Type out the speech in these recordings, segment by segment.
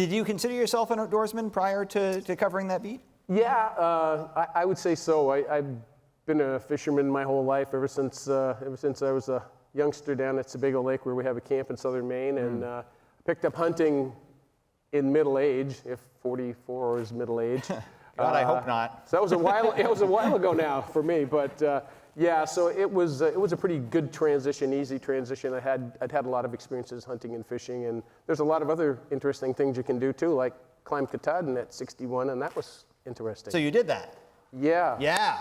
Did you consider yourself an outdoorsman prior to covering that beat? Yeah, I would say so. I've been a fisherman my whole life, ever since I was a youngster down at Sebago Lake, where we have a camp in southern Maine, and picked up hunting in middle age, if 44 is middle age. God, I hope not. So that was a while. It was a while ago now for me, but yeah. So it was a pretty good transition, easy transition. I'd had a lot of experiences hunting and fishing, and there's a lot of other interesting things you can do too, like climb Katahdin at 61, and that was interesting. So you did that? Yeah. Yeah.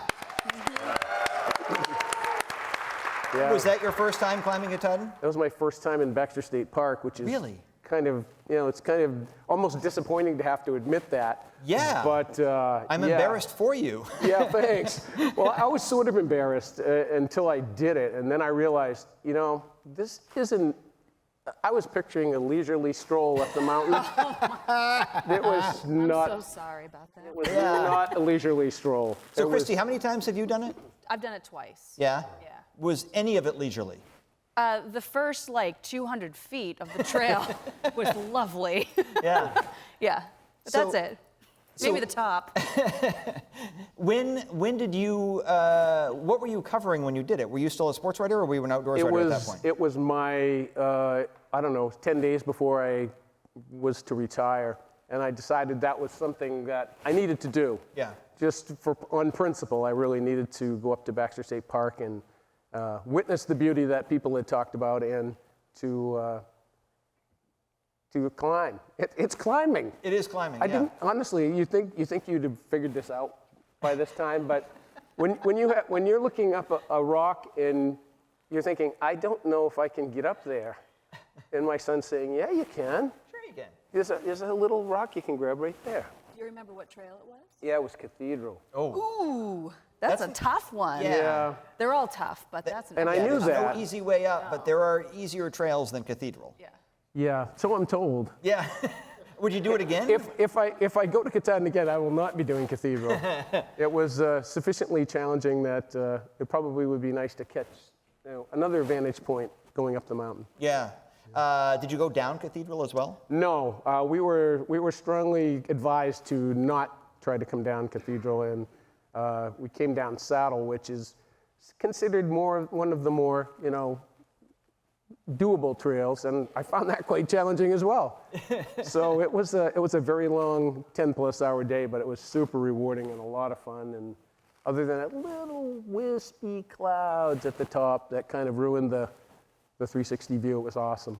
Yeah. Was that your first time climbing Katahdin? That was my first time in Baxter State Park, which is really kind of, it's kind of almost disappointing to have to admit that. Yeah. But I'm embarrassed for you. Yeah, thanks. Well, I was sort of embarrassed until I did it, and then I realized, this isn't. I was picturing a leisurely stroll up the mountain. It was not. I'm so sorry about that. It was not a leisurely stroll. So, Christie, how many times have you done it? I've done it twice. Yeah? Yeah. Was any of it leisurely? The first 200 feet of the trail was lovely. Yeah. Yeah, but that's it. Maybe the top. When did you, what were you covering when you did it? Were you still a sports writer, or were you an outdoors writer at that point? It was my, 10 days before I was to retire, and I decided that was something that I needed to do. Yeah. Just on principle, I really needed to go up to Baxter State Park and witness the beauty that people had talked about, and to climb. It's climbing. It is climbing. I didn't honestly. You think you'd have figured this out by this time, but when you're looking up a rock and you're thinking, I don't know if I can get up there, and my son's saying, yeah, you can. Sure you can. There's a little rock you can grab right there. Do you remember what trail it was? Yeah, it was Cathedral. Oh. Ooh, that's a tough one. Yeah. They're all tough, but that's an And I knew There's that. no easy way up, but there are easier trails than Cathedral. Yeah. Yeah, so I'm told. Yeah. Would you do it again? If I go to Katahdin again, I will not be doing Cathedral. It was sufficiently challenging that it probably would be nice to catch another vantage point going up the mountain. Yeah. Did you go down Cathedral as well? No, we were strongly advised to not try to come down Cathedral, and we came down Saddle, which is considered one of the more doable trails, and I found that quite challenging as well. So it was a very long 10+ hour day, but it was super rewarding and a lot of fun. And other than that little wispy clouds at the top that kind of ruined the 360 view, it was awesome.